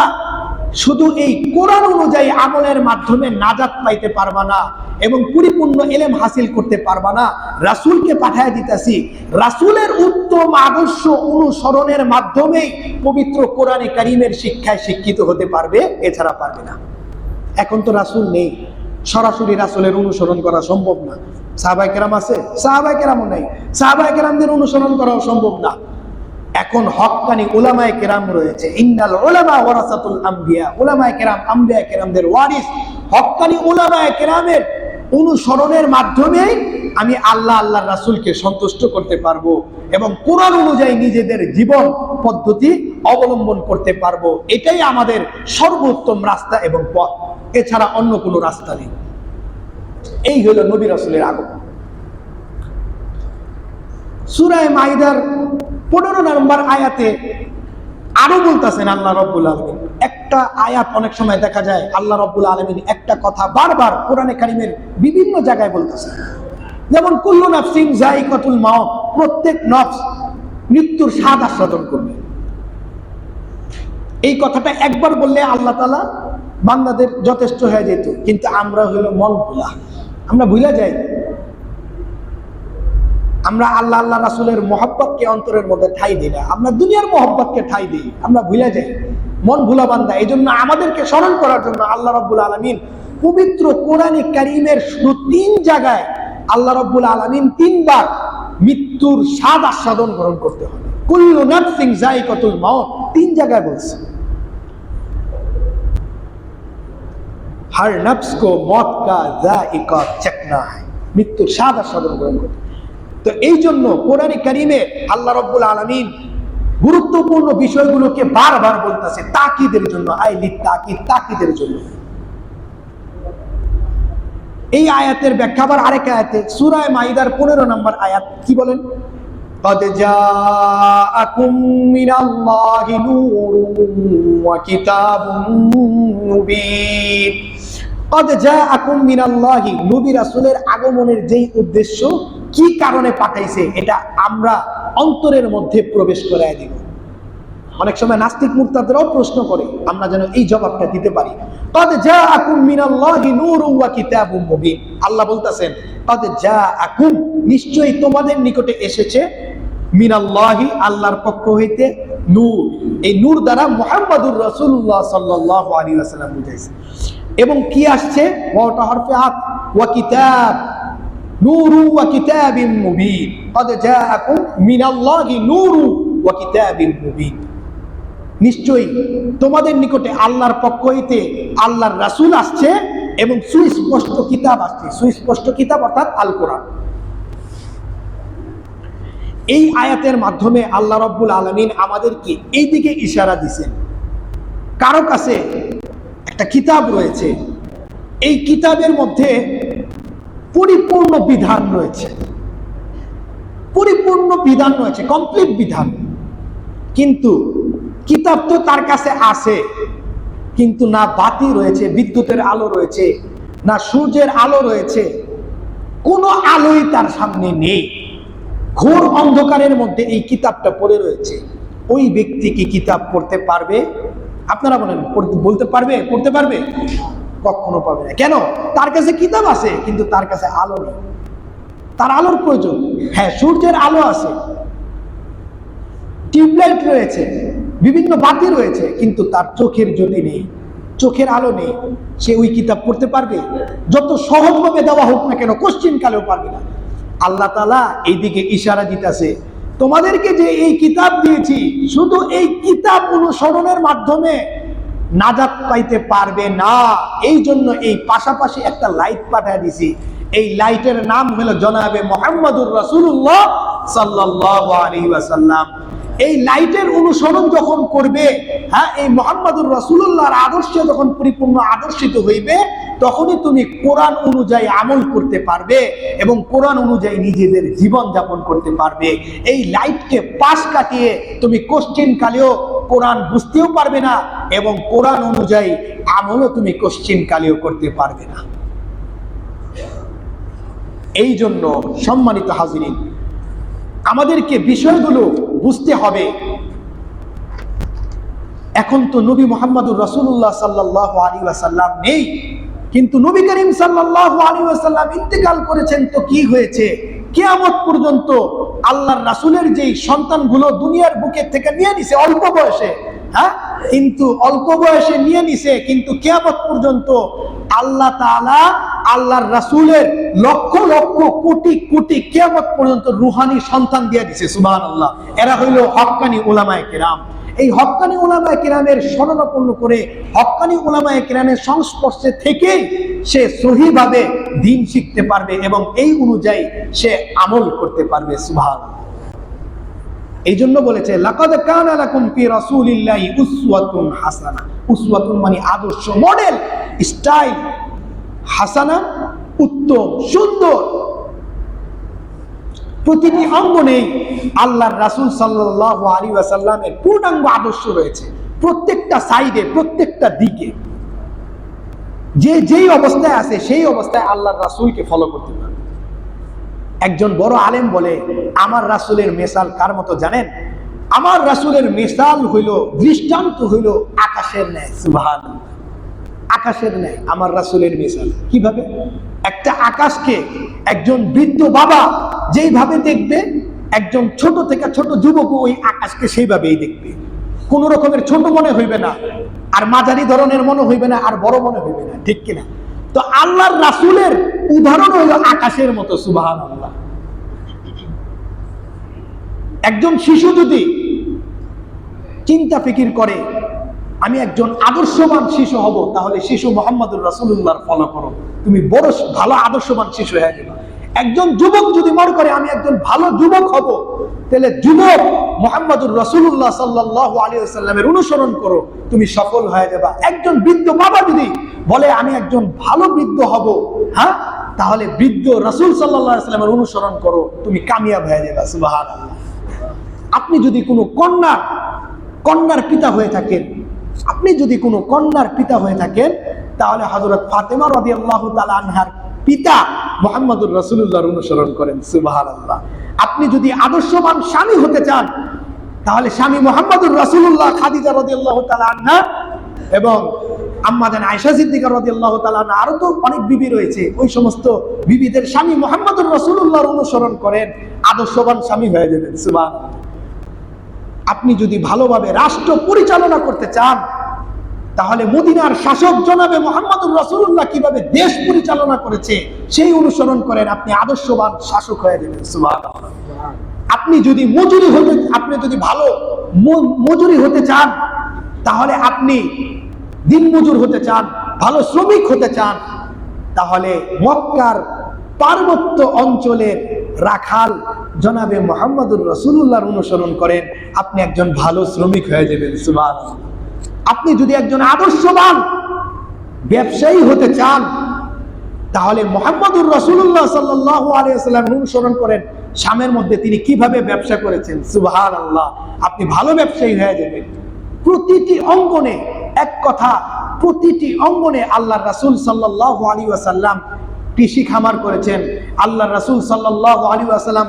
শুধু এই কোরআন অনুযায়ী আমলের মাধ্যমে নাজাত পাইতে পারবা না এবং পরিপূর্ণ ইলম হাসিল করতে পারবা না, রাসূলকে পাঠিয়ে দিতেছি, রাসূলের উত্তম আদর্শ অনুসরণের মাধ্যমেই পবিত্র কোরআনে কারীমের শিক্ষায় শিক্ষিত হতে পারবে, এছাড়া পারবে না। এখন তো রাসূল নেই, সরাসরি রাসূলের অনুসরণ করা সম্ভব না। সাহাবায়ে কেরাম আছে, সাহাবায়ে কেরামও নেই, সাহাবায়ে কেরামদের অনুসরণ করাও সম্ভব না। এখন হক্কানি উলামায়ে কেরাম রয়েছে, ইন্নাল উলামা ওয়ারাসাতুল আম্বিয়া, উলামায়ে কেরাম আম্বিয়া কেরামদের ওয়ারিস। হক্কানি উলামায়ে কেরামের অনুসরণের মাধ্যমে আমি আল্লাহর রাসূলকে সন্তুষ্ট করতে পারবো এবং কোরআন অনুযায়ী নিজেদের জীবন পদ্ধতি অবলম্বন করতে পারবো। এটাই আমাদের সর্বোত্তম রাস্তা এবং পথ, এছাড়া অন্য কোনো রাস্তা নেই। এই হলো নবী রাসূলের আগমন। সূরা মাইদার 15 নম্বর আয়াতে আরো বলতেছেন আল্লাহ রাব্বুল আলামিন। একটা আয়াত অনেক সময় দেখা যায় আল্লাহ রাব্বুল আলামিন একটা কথা বারবার কোরআনে কারীমের বিভিন্ন জায়গায় বলতেছেন। যেমন কুল্লু নাফসিন যায়িকাতুল মাউত, প্রত্যেক নফস মৃত্যুর স্বাদ আস্বাদন করবে। এই কথাটা একবার বললে আল্লাহ তাআলা বান্দাদের যথেষ্ট হয়ে যেত, কিন্তু আমরা হলো মন ভোলা, আমরা ভুলে যাই। আমরা আল্লাহ রাসূলের মহব্বতকে অন্তরের মধ্যে ঠাঁই দিই না, আমরা দুনিয়ার মহব্বতকে ঠাঁই দিই, আমরা ভুলে যাই, মন ভোলা বান্দা। এই জন্য আমাদেরকে স্মরণ করার জন্য আল্লাহ রাব্বুল আলামিন পবিত্র কোরআনে কারীমের শুধু 3 জায়গায় আল্লাহ রাব্বুল আলামিন 3 বার মৃত্যুর স্বাদ আস্বাদন গ্রহণ করতে হবে। কুল্লু নাফসিন যায়িকাতুল মাউত 3 জায়গায় বলছে। हर नफ्स को मौत का जायका चखना है, মৃত্যুর স্বাদ আস্বাদন গ্রহণ করতে। তো এই জন্য কোরআনে কারীমে আল্লাহ রাব্বুল আলামিন গুরুত্বপূর্ণ বিষয়গুলোকে বারবার বলতেছে তাকিদের জন্য, তাকিদের জন্য। এই আয়াতের ব্যাখ্যা আবার আরেক আয়াতে সূরা মাইদার 15 নম্বর আয়াত কি বলেন? قد جاءكم من الله نور وكتاب مبين। قد جاءكم من الله, নবী রাসূলের আগমনের যেই উদ্দেশ্য, কি কারণে পাঠাইছে, এটা আমরা অন্তরের মধ্যে প্রবেশ করায় দিব। অনেক সময় নাস্তিক মুরতাদরাও প্রশ্ন করে, আমরা যেন এই জবাবটা দিতে পারি। قد جاءكم من الله نور وكتاب مبين, আল্লাহ বলতেছেন قد جاءكم, নিশ্চয়ই তোমাদের নিকটে এসেছে মিনাল্লাহি, আল্লাহর পক্ষ হইতে নূর। এই নূর দ্বারা মুহাম্মাদুর রাসূলুল্লাহ সাল্লাল্লাহু আলাইহি ওয়াসাল্লাম বুঝাইছে। এবং কি আসছে? ওয়াটা হরফে আত, ওয়া কিতাব, নূরু ওয়া কিতাবিম মুবিন। قد جاءكم মিনাল্লাহি নূরু ওয়া কিতাবিম মুবিন, নিশ্চয়ই তোমাদের নিকটে আল্লাহর পক্ষ হইতে আল্লাহর রাসূল আসছে এবং সুস্পষ্ট কিতাব আসছে। সুস্পষ্ট কিতাব অর্থাৎ আল কোরআন। এই আয়াতের মাধ্যমে আল্লাহ রাব্বুল আলামিন আমাদেরকে এই দিকে ইশারা দিয়েছেন, কারো কাছে একটা কিতাব রয়েছে, এই কিতাবের মধ্যে পরিপূর্ণ বিধান রয়েছে, পরিপূর্ণ বিধান রয়েছে, কমপ্লিট বিধান। কিন্তু কিতাব তো তার কাছে আছে, কিন্তু না বাতি রয়েছে, বিদ্যুতের আলো রয়েছে, না সূর্যের আলো রয়েছে, কোনো আলোই তার সামনে নেই। ঘোর অন্ধকারের মধ্যে এই কিতাবটা পড়ে রয়েছে। ওই ব্যক্তি কি কিতাব পড়তে পারবে? আপনারা বলেন, বলতে পারবে? পড়তে পারবে? কখনো পারবে না। কেন? তার কাছে কিতাব আছে, কিন্তু তার কাছে আলো নেই। তার আলোর প্রয়োজন। হ্যাঁ, সূর্যের আলো আছে, টিউবলাইট রয়েছে, বিভিন্ন বাতি রয়েছে, কিন্তু তার চোখের জ্যোতি নেই, চোখের আলো নেই। সে ওই কিতাব পড়তে পারবে? যত সহজভাবে দেওয়া হোক না কেন, কোশ্চিন কালেও পারবে না। আল্লাহ তাআলা এইদিকে ইশারা দিতেছে, তোমাদেরকে যে এই কিতাব দিয়েছি, শুধু এই কিতাব অনুসরণের মাধ্যমে নাজাত পাইতে পারবে না। এই জন্য এই পাশাপাশি একটা লাইট পাঠিয়ে দিছি। এই লাইটের নাম হলো জনাবে মুহাম্মাদুর রাসূলুল্লাহ সাল্লাল্লাহু আলাইহি ওয়াসাল্লাম। এই লাইটের অনুসরণ যখন করবে, হ্যাঁ, এই মুহাম্মাদুর রাসূলুল্লাহর আদর্শে যখন পরিপূর্ণ আদর্শিত হইবে, তখনই তুমি কোরআন অনুযায়ী আমল করতে পারবে এবং কোরআন অনুযায়ী নিজেদের জীবন যাপন করতে পারবে। এই লাইটকে পাশ কাটিয়ে তুমি কোশ্চিন কালেও কোরআন বুঝতেও পারবে না এবং কোরআন অনুযায়ী আমলও তুমি কোশ্চিন কালেও করতে পারবে না। এই জন্য সম্মানিত হাজিরিন, আমাদেরকে বিষয়গুলো বুঝতে হবে। এখন তো নবী মুহাম্মাদুর রাসূলুল্লাহ সাল্লাল্লাহু আলাইহি ওয়াসাল্লাম নেই, কিন্তু নবী করিম সাল্লাল্লাহু আলাইহি ওয়াসাল্লাম ইন্তেকাল করেছেন। তো কি হয়েছে? কিয়ামত পর্যন্ত আল্লাহর রাসূলের যেই সন্তানগুলো দুনিয়ার বুকে থেকে নিয়ে নিছে অল্প বয়সে, হ্যাঁ, কিন্তু অল্প বয়সে নিয়ে নিছে, কিন্তু কিয়ামত পর্যন্ত আল্লাহ তাআলা আল্লাহর রাসূলের লক্ষ লক্ষ কোটি কোটি কিয়ামত পর্যন্ত রূহানি সন্তান দিয়ে দিয়েছে সুবহানাল্লাহ। এরা হইল হক্কানি উলামায়ে কেরাম। এই হক্কানি উলামায়ে কেরামের শরণাপন্ন করে হক্কানি উলামায়ে কেরামের সংস্পর্শে থেকে সে সহিভাবে দ্বীন শিখতে পারবে এবং এই অনুযায়ী সে আমল করতে পারবে সুবহানাল্লাহ। এই জন্য বলেছে লাকাদ কানা লাকুম ফি রাসূলিল্লাহি উসওয়াতুন হাসানা। উসওয়াতুন মানে আদর্শ, মডেল, স্টাইল। হাসানা উত্তম, সুন্দর। প্রতিটি অঙ্গনে আল্লাহর রাসূল সাল্লাল্লাহু আলাইহি ওয়াসাল্লামের পূর্ণাঙ্গ আদর্শ রয়েছে, প্রত্যেকটা সাইডে, প্রত্যেকটা দিকে। যে যেই অবস্থায় আছে সেই অবস্থায় আল্লাহর রাসূলকে ফলো করতে পারে। একজন বড় আলেম বলে, আমার রাসূলের মিসাল কার মতো জানেন? আমার রাসূলের মিসাল হইল, দৃষ্টান্ত হইল আকাশের ন্যায়। সুবহানাল্লাহ। আকাশের ন্যায় আমার রাসূলের মিসাল। কিভাবে? একটা আকাশকে একজন বৃদ্ধ বাবা যেইভাবে দেখবে, একজন ছোট থেকে ছোট যুবক ওই আকাশকে সেইভাবেই দেখবে। কোন রকমের ছোট মনে হইবে না, আর মাঝারি ধরনের মনে হইবে না, আর বড় মনে হইবে না, ঠিক কিনা? তো আল্লাহর রাসূলের উদাহরণ হইল আকাশের মতো। সুবহানাল্লাহ। একজন শিশু যদি চিন্তা ফিকির করে আমি একজন আদর্শবান শিশু হব, তাহলে শিশু মুহাম্মদুর রাসূলুল্লাহর ফলো করো, তুমি বড় ভালো আদর্শবান শিশু হয়ে যাবে। একজন যুবক যদি মনে করে আমি একজন ভালো যুবক হব, তাহলে যুবক মুহাম্মদুর রাসূলুল্লাহ সাল্লাল্লাহু আলাইহি ওয়াসাল্লামের অনুসরণ করো, তুমি সফল হয়ে যাবে। একজন বৃদ্ধ বাবা যদি বলে আমি একজন ভালো বৃদ্ধ হব, হ্যাঁ, তাহলে বৃদ্ধ রাসূল সাল্লাল্লাহু আলাইহি ওয়াসাল্লামের অনুসরণ করো, তুমি কামিয়াব হয়ে যাবে। সুবহানাল্লাহ। আপনি যদি কোনো কন্যার পিতা হয়ে থাকেন, আপনি যদি কোনো কন্যার পিতা হয়ে থাকেন, তাহলে হযরত ফাতেমা রাদিয়াল্লাহু তাআলা আনহার পিতা মুহাম্মদুর রাসূলুল্লাহর অনুসরণ করেন। সুবহানাল্লাহ। আপনি যদি আদর্শবান স্বামী হতে চান, তাহলে স্বামী মুহাম্মদুর রাসূলুল্লাহ, খাদিজা রাদিয়াল্লাহু তাআলা আনহা এবং আম্মা জান আয়েশা সিদ্দিকা রাদিয়াল্লাহু তাআলা আনহা, আরো তো অনেক বিবি রয়েছে, ওই সমস্ত বিবিদের স্বামী মুহাম্মদুর রাসূলুল্লাহর অনুসরণ করেন, আদর্শবান স্বামী হয়ে যাবেন। সুবহানাল্লাহ। আপনি যদি ভালোভাবে রাষ্ট্র পরিচালনা করতে চান, তাহলে মদিনার শাসক জনাবে মুহাম্মদুর রাসূলুল্লাহ কিভাবে দেশ পরিচালনা করেছে সেই অনুসরণ করেন, আপনি আদর্শবান শাসক হয়ে যাবেন। সুবহানাল্লাহ। আপনি যদি ভালো মজুরি হতে চান, তাহলে আপনি দিনমজুর হতে চান, ভালো শ্রমিক হতে চান, তাহলে মক্কার পার্বত্য অঞ্চলের রাখাল জনাবে মুহাম্মদুর রাসূলুল্লাহর অনুসরণ করেন, আপনি একজন ভালো শ্রমিক হয়ে যাবেন। সুবহানাল্লাহ। আপনি যদি একজন আদর্শবান ব্যবসায়ী হতে চান, তাহলে মুহাম্মদুর রাসূলুল্লাহ সাল্লাল্লাহু আলাইহি ওয়াসাল্লাম অনুসরণ করেন, শামের মধ্যে তিনি কিভাবে ব্যবসা করেছেন। সুবহানাল্লাহ। আপনি ভালো ব্যবসায়ী হয়ে যাবেন। প্রতিটি অঙ্গনে, এক কথা, প্রতিটি অঙ্গনে আল্লাহর রাসূল সাল্লাল্লাহু আলাইহি ওয়াসাল্লাম কৃষি খামার করেছেন, আল্লাহর রাসূল সাল্লাল্লাহু আলাইহি ওয়াসাল্লাম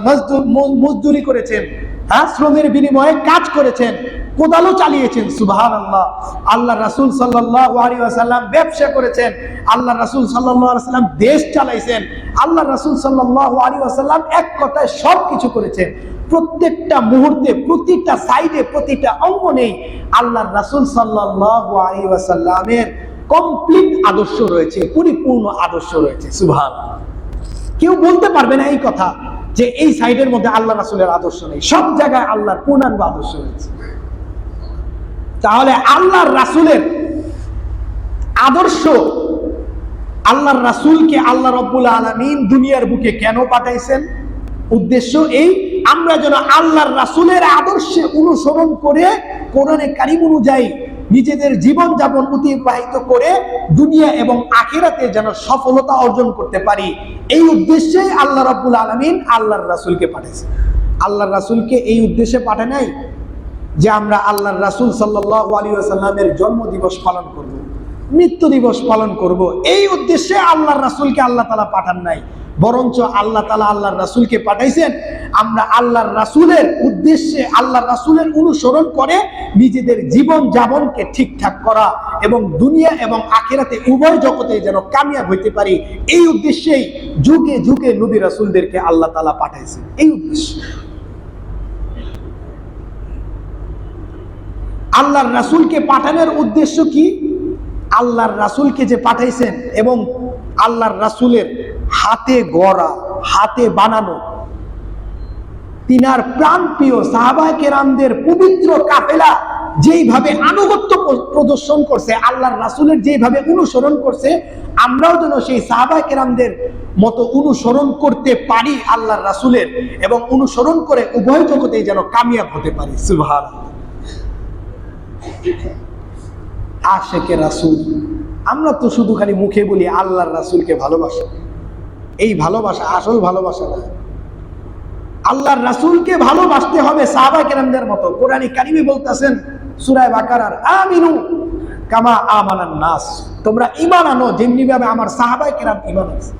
মজদুরি করেছেন, হ্যাঁ, শ্রমের বিনিময়ে কাজ করেছেন, কোদালও চালিয়েছেন। সুবহানাল্লাহ। আল্লাহর রাসূল সাল্লাল্লাহু আলাইহি ওয়াসাল্লাম ব্যবসা করেছেন, আল্লাহর রাসূল সাল্লাল্লাহু আলাইহি ওয়াসাল্লাম দেশ চালাইছেন, আল্লাহর রাসূল সাল্লাল্লাহু আলাইহি ওয়াসাল্লাম এক কথায় সবকিছু করেছেন। প্রত্যেকটা মুহূর্তে, প্রতিটা সাইডে, প্রতিটা অঙ্গনেই আল্লাহর রাসূল সাল্লাল্লাহু আলাইহি ওয়াসাল্লামের কমপ্লিট আদর্শ রয়েছে, পরিপূর্ণ আদর্শ রয়েছে। সুবহানাল্লাহ। কেউ বলতে পারবে না এই কথা যে এই সাইডের মধ্যে আল্লাহ রাসূলের আদর্শ নেই। সব জায়গায় আল্লাহর পূর্ণাঙ্গ আদর্শ রয়েছে। তাহলে আল্লাহর রাসূলের আদর্শ, আল্লাহর রাসূলকে আল্লাহ রাব্বুল আলামিন দুনিয়ার বুকে কেন পাঠাইছেন? উদ্দেশ্য এই, আমরা যেন আল্লাহর রাসূলের আদর্শে অনুসরণ করে কোরআনে কারীম অনুযায়ী নিজেদের জীবন যাপন অতিবাহিত করে দুনিয়া এবং আখিরাতে যেন সফলতা অর্জন করতে পারি। এই উদ্দেশ্যে আল্লাহ রাব্বুল আলামিন আল্লাহর রাসূলকে পাঠাইছেন। আল্লাহর রাসূলকে এই উদ্দেশ্যে পাঠায় নাই যে আমরা আল্লাহর রাসূল সাল্লাল্লাহু আলাইহি ওয়াসাল্লামের জন্ম দিবস পালন করব, মৃত্যু দিবস পালন করব, এই উদ্দেশ্যে আল্লাহর রাসূলকে আল্লাহ তাআলা পাঠান নাই। বরঞ্চ আল্লাহ তাআলা আল্লাহর রাসূলকে পাঠাইছেন আমরা আল্লাহর রাসূলের উদ্দেশ্যে, আল্লাহর রাসূলের অনুসরণ করে নিজেদের জীবন যাপনকে ঠিকঠাক করা এবং দুনিয়া এবং আখিরাতে উভয় জগতে যেন কামিয়াব হইতে পারি, এই উদ্দেশ্যেই যুগে যুগে নবী রাসূলদেরকে আল্লাহ তাআলা পাঠাইছেন। এই উদ্দেশ্য। আল্লাহর রাসূলকে পাঠানোর উদ্দেশ্য কি? আল্লাহর রাসূলকে যে পাঠাইছেন এবং আল্লাহর রাসূলের হাতে গড়া, হাতে বানানো, তিনার প্রাণপ্রিয় সাহাবায়ে কেরামদের পবিত্র কাফেলা যেইভাবে আনুগত্য প্রদর্শন করছে, আল্লাহর রাসূলের যেইভাবে অনুসরণ করছে, আমরাও যেন সেই সাহাবায়ে কেরামদের মতো অনুসরণ করতে পারি আল্লাহর রাসূলের, এবং অনুসরণ করে উভয় জগতেই যেন কামিয়াব হতে পারি। সুবহানাল্লাহ। আশেকে রাসূল, আমরা তো শুধু খালি মুখে বলি আল্লাহর রাসূলকে ভালোবাসি, এই ভালোবাসা আসল ভালোবাসা না। আল্লাহর রাসূলকে ভালোবাসতে হবে সাহাবায়ে কেরামদের মতো। কোরআনে কারিমে বলতেছেন সূরা বাকারার, আমিনু কামা আমানান নাস, তোমরা ঈমান আনো যেমনি ভাবে আমার সাহাবায়ে কেরাম ঈমান আনছে,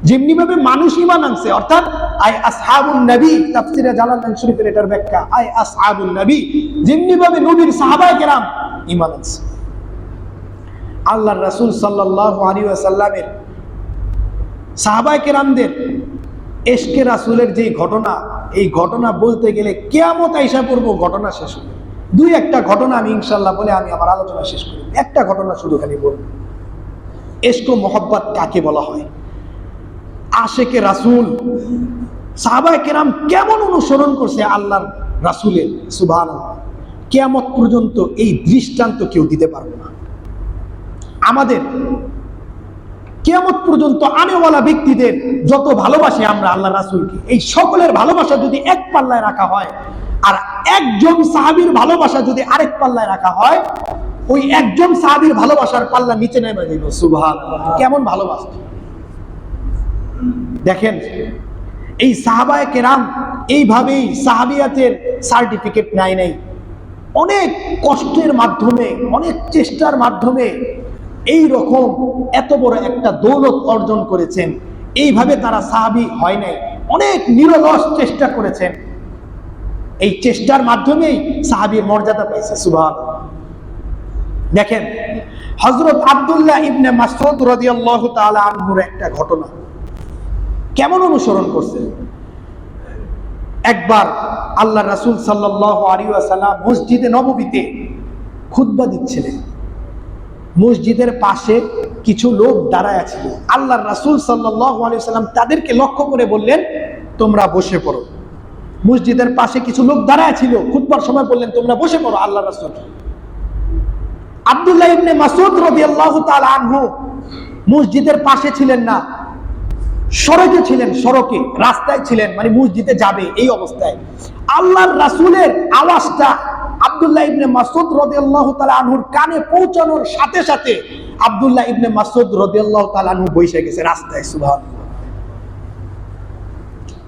যেমনি ভাবে মানুষ ঈমান আনছে। অর্থাৎ আই আসহাবুন নবী, তাফসীরে জালালাইন শরীফের এটার ব্যাখ্যা, আই আসহাবুন নবী, যেমনি ভাবে নবীর সাহাবায়ে কেরাম ঈমান আনছে। আল্লাহর রাসূল সাল্লাল্লাহু আলাইহি ওয়াসাল্লামের সাহাবায়ে কেরামদের ইশকে রাসূলের যে ঘটনা, এই ঘটনা বলতে গেলে কিয়ামত আইসা পড়ব, ঘটনা শেষ হবে। দুই একটা ঘটনা আমি ইনশাআল্লাহ বলে আমি আমার আলোচনা শেষ করি। একটা ঘটনা শুধু খালি বলবো, ইশক ও মহব্বত কাকে বলা হয়, আশেকে রাসূল সাহাবায়ে কেরাম কেমন অনুসরণ করছে আল্লাহর রাসূলের, সুবহানাল্লাহ। কিয়ামত পর্যন্ত এই দৃষ্টান্ত কেউ দিতে পারবে না। আমাদের কিয়ামত পর্যন্ত আনেওয়ালা ব্যক্তিদের যত ভালোবাসি আমরা আল্লাহ রাসূলকে, এই সকলের ভালোবাসা যদি এক পাল্লায় রাখা হয়, আর একজন সাহাবীর ভালোবাসা যদি আরেক পাল্লায় রাখা হয়, ওই একজন সাহাবীর ভালোবাসার পাল্লা নিচে নেমে যাবে। সুবহানাল্লাহ, কেমন ভালোবাসা! দেখেন, এই সাহাবায়ে কেরাম এইভাবেই সাহাবিয়াতের সার্টিফিকেট নাই, অনেক কষ্টের মাধ্যমে, অনেক চেষ্টার মাধ্যমে এই রকম এত বড় একটা দৌলত অর্জন করেছেন। এইভাবে তারা সাহাবী হয় নাই, অনেক নিরলস চেষ্টা করেছেন। এই চেষ্টার মাধ্যমেই সাহাবীর মর্যাদা পাইছে। সুবহানাল্লাহ। দেখেন, হযরত আব্দুল্লাহ ইবনে মাসউদ রাদিয়াল্লাহু তাআলা আনহুর একটা ঘটনা কেমন অনুসরণ করছেন। একবার আল্লাহর রাসূল সাল্লাল্লাহু আলাইহি ওয়াসাল্লাম মসজিদে নববীতে খুতবা দিচ্ছিলেন। মসজিদের পাশে কিছু লোক দাঁড়ায় ছিল। আল্লাহর রাসূল সাল্লাল্লাহু আলাইহি ওয়াসাল্লাম তাদেরকে লক্ষ্য করে বললেন, তোমরা বসে পড়ো। মসজিদের পাশে কিছু লোক দাঁড়ায় ছিল, খুতবার সময় বললেন, তোমরা বসে পড়ো। আল্লাহর রাসূল আব্দুল্লাহ ইবনে মাসউদ রাদিয়াল্লাহু তাআলা আনহু মসজিদের পাশে ছিলেন না, সড়কে ছিলেন, সড়কে রাস্তায় ছিলেন, মানে মসজিদে যাবে এই অবস্থায়। আল্লাহর রাসূলের আওয়াজটা আব্দুল্লাহ ইবনে মাসউদ রাদিয়াল্লাহু তাআলা আনহুর কানে পৌঁছানোর সাথে সাথে আব্দুল্লাহ ইবনে মাসউদ রাদিয়াল্লাহু তাআলা আনহু বসে গেছে রাস্তায়। সুবহানাল্লাহ।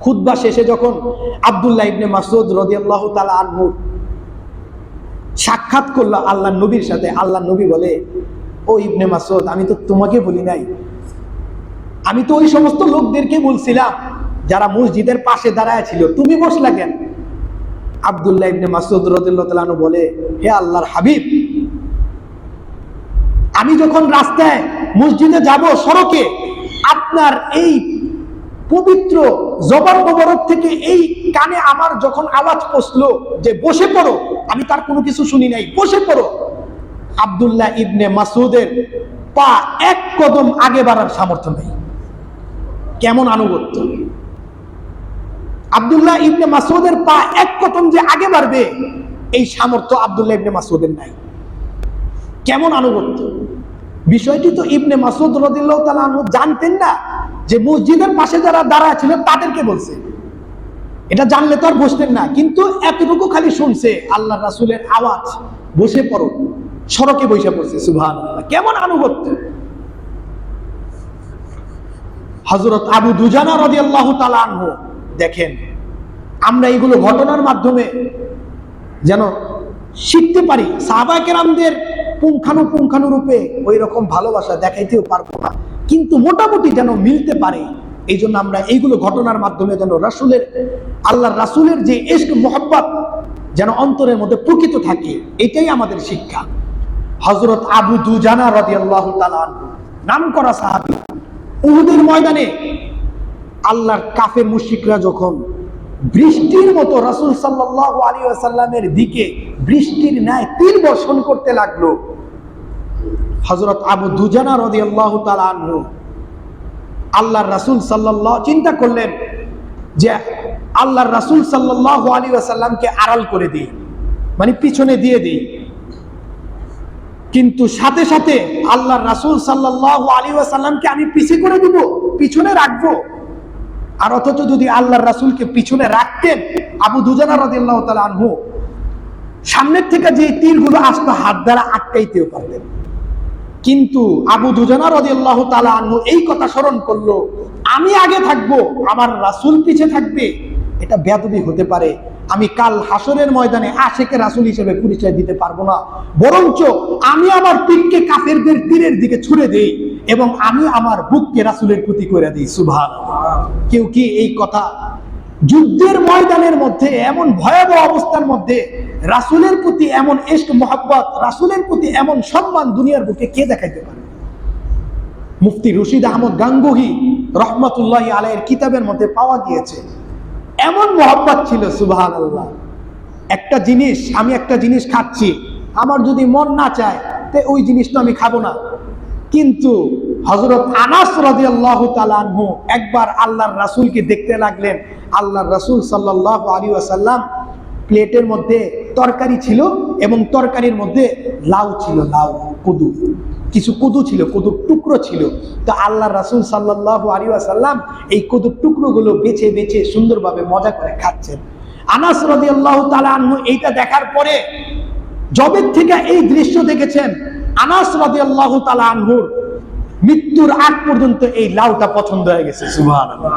খুতবা শেষে যখন আব্দুল্লাহ ইবনে মাসউদ রাদিয়াল্লাহু তাআলা আনহু সাক্ষাৎ করলো আল্লাহর নবীর সাথে, আল্লাহর নবী বলে, ও ইবনে মাসউদ, আমি তো তোমাকে বলি নাই, আমি তো ওই সমস্ত লোকদেরকে বলছিলাম যারা মসজিদের পাশে দাঁড়ায় ছিল, তুমি বসলা কেন? আব্দুল্লাহ ইবনে মাসউদ রাদিয়াল্লাহু তাআলা আনহু বলে, হে আল্লাহর হাবিব, আমি যখন রাস্তায় মসজিদে যাব সড়কে, আপনার এই পবিত্র জবান মোবারক থেকে এই কানে আমার যখন আওয়াজ পৌঁছলো যে বসে পড়ো, আমি তার কোনো কিছু শুনি নাই, বসে পড়ো, আব্দুল্লাহ ইবনে মাসউদের পা এক কদম আগে বাড়ার সামর্থ্য নেই। কেমন আনুগত্য! আব্দুল্লাহ ইবনে মাসউদের পা এক কদম যে আগে বাড়বে এই সামর্থ্য আব্দুল্লাহ ইবনে মাসউদের নাই। কেমন আনুগত্য! বিষয়টি তো ইবনে মাসউদ রাদিয়াল্লাহু তাআলা আনহু জানতেন না যে মসজিদের পাশে যারা দাঁড়ায় ছিল তাদেরকে বলছে। এটা জানলে তো আর বসতেন না, কিন্তু এতটুকু খালি শুনছে আল্লাহর রাসূলের আওয়াজ, বসে পড়ো, সড়কে বসে পড়ছে। সুবহানাল্লাহ, কেমন আনুগত্য! হযরত আবু দুজানা রাদিয়াল্লাহু তাআলা আনহু, দেখেন, আমরা এইগুলো ঘটনার মাধ্যমে যেন শিখতে পারি। সাহাবায়ে কেরামদের পুঙ্খানুপুঙ্খানুরূপে ওই রকম ভালোবাসা দেখাইতেও পারবো না, কিন্তু মোটামুটি যেন মিলতে পারে। এই জন্য আমরা এইগুলো ঘটনার মাধ্যমে যেন রাসূলের, আল্লাহর রাসূলের যে ইশক মুহাব্বত যেন অন্তরের মধ্যে প্রকৃত থাকে, এটাই আমাদের শিক্ষা। হযরত আবু দুজানা রাদিয়াল্লাহু তাআলা আনহু, নামকরা সাহাবী, উহুদের ময়দানে আল্লাহর কাফের মুশরিকরা যখন বৃষ্টির মতো রাসূল সাল্লাল্লাহু আলাইহি ওয়াসাল্লামের দিকে বৃষ্টির ন্যায় তীর বর্ষণ করতে লাগলো, হযরত আবু দুজানা রাদিয়াল্লাহু তাআলা আনহু আল্লাহর রাসূল সাল্লাল্লাহু চিন্তা করলেন যে আল্লাহর রাসূল সাল্লাল্লাহু আলাইহি ওয়াসাল্লামকে আড়াল করে দিই, মানে পিছনে দিয়ে দিই। কিন্তু সাথে সাথে আল্লাহর রাসূল সাল্লাল্লাহু আলাইহি ওয়াসাল্লামকে আমি পিছে করে দিব, পিছনে রাখবো। আর অথচ যদি আল্লাহর রাসূলকে পিছনে রাখতেন, আবু দুজানা রাদিয়াল্লাহু তাআলা আনহু সামনের থেকে যে তীরগুলো আসতো হাত দ্বারা আটকাইতেও পারতেন। কিন্তু আবু দুজানা রাদিয়াল্লাহু তাআলা আনহু এই কথা স্মরণ করলো, আমি আগে থাকবো, আমার রাসূল পিছে থাকবে, এটা বেয়াদবি হতে পারে। আমি কাল হাসরের ময়দানে আশিকে রাসূল হিসেবে পরিচয় দিতে পারবো না, বরঞ্চ আমি আমার তীরকে কাফেরদের তীরের দিকে ছুড়ে দেই এবং আমি আমার বুককে রাসূলের প্রতি করে দিই। সুবহানাল্লাহ। কেউ কি এই কথা যুদ্ধের ময়দানের মধ্যে, এমন ভয়াবহ অবস্থার মধ্যে রাসূলের প্রতি এমন ইশক মোহাব্বত, রাসূলের প্রতি এমন সম্মান দুনিয়ার বুকে কে দেখাইতে পারে? মুফতি রশিদ আহমদ গাঙ্গুহি রহমাতুল্লাহি আলাইহির কিতাবের মধ্যে পাওয়া গিয়েছে, এমন মোহাব্বত ছিল। সুবহানাল্লাহ। একটা জিনিস, আমি একটা জিনিস খাচ্ছি, আমার যদি মন না চায় তে ওই জিনিসটা আমি খাবো না। কিন্তু হযরত আনাস রাদিয়াল্লাহু তাআলা আনহু একবার আল্লাহর রাসূলকে দেখতে লাগলেন। আল্লাহর রাসূল সাল্লাল্লাহু আলাইহি ওয়াসাল্লাম প্লেটের মধ্যে তরকারি ছিল এবং তরকারির মধ্যে লাউ ছিল, লাউ কদু, কিছু কদু ছিল, কদুর টুকরো ছিল। তো আল্লাহর রাসূল সাল্লাল্লাহু আলাইহি ওয়াসাল্লাম এই কদুর টুকরোগুলো বেছে বেছে সুন্দরভাবে মজা করে খাচ্ছেন। আনাস রাদিয়াল্লাহু তাআলা আনহু এইটা দেখার পরে, যবে থেকে এই দৃশ্য দেখেছেন, আনাস রাদিয়াল্লাহু তাআলা আনহুর মৃত্যুর আগ পর্যন্ত এই লাউটা পছন্দ হয়ে গেছে। সুবহানাল্লাহ।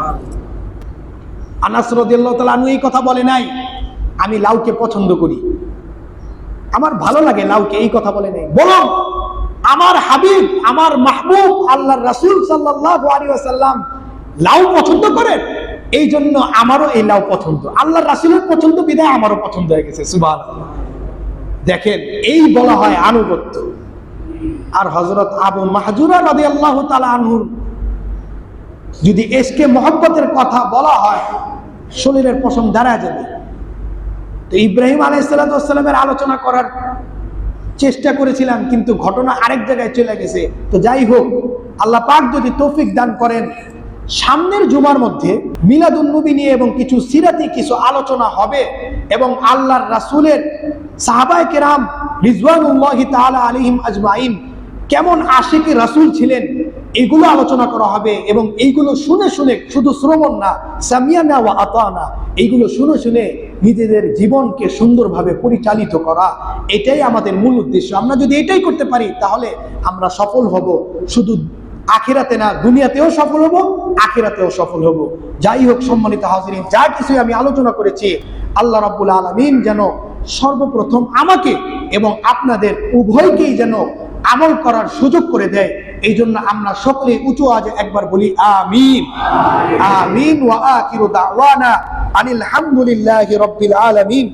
আনাস রাদিয়াল্লাহু তাআলা আনহু এই কথা বলে নাই আমি লাউকে পছন্দ করি, আমার ভালো লাগে লাউকে, এই কথা বলে নাই। বরং আমার হাবিব, আমার মাহবুব আল্লাহর রাসূল সাল্লাল্লাহু আলাইহি ওয়াসাল্লাম লাউ পছন্দ করেন, এই জন্য আমারও এই লাউ পছন্দ। আল্লাহর রাসূলের পছন্দ বিধায় আমারও পছন্দ হয়ে গেছে। সুবহানাল্লাহ। দেখেন, এই বলা হয় আনুগত্য। আর হযরত আবু মাহজুরা রাদিয়াল্লাহু তাআলা আনহুর যদি ইশকে মুহাব্বতের কথা বলা হয়, শরীরের পশম দাঁড়ায় যাবে। তো ইব্রাহিম আলাইহিস সালামের আলোচনা করার চেষ্টা করেছিলাম, কিন্তু ঘটনা আরেক জায়গায় চলে গেছে। তো যাই হোক, আল্লাহ পাক যদি তৌফিক দান করেন, সামনের জুমার মধ্যে মিলাদুন নবী নিয়ে এবং কিছু সিরাতি কিছু আলোচনা হবে এবং আল্লাহর রাসূলের সাহাবায়ে কেরাম রিজওয়ানুল্লাহি তাআলা আলাইহিম আজমাইন কেমন আশিকে রাসূল ছিলেন, এগুলো আলোচনা করা হবে। এবং এইগুলো শুনে শুনে, শুধু শ্রবণ না, সামিয়ানা ওয়া আতানা, এইগুলো শুনে শুনে নিজেদের জীবনকে সুন্দরভাবে পরিচালিত করা, এটাই আমাদের মূল উদ্দেশ্য। আমরা যদি এটাই করতে পারি তাহলে আমরা সফল হব, শুধু আখিরাতে না, দুনিয়াতেও সফল হব, আখিরাতেও সফল হব। যাই হোক সম্মানিত হাজিরিন, যা কিছু আমি আলোচনা করেছি, আল্লাহ রাব্বুল আলামিন যেন সর্বপ্রথম আমাকে এবং আপনাদের উভয়কেই যেন আমল করার সুযোগ করে দেয়। এই জন্য আমরা সকলে উঁচু আওয়াজে একবার বলি আমিন। আমিন। ওয়া আখিরু দাওয়ানা আনিল হামদুলিল্লাহি রাব্বিল আলামিন।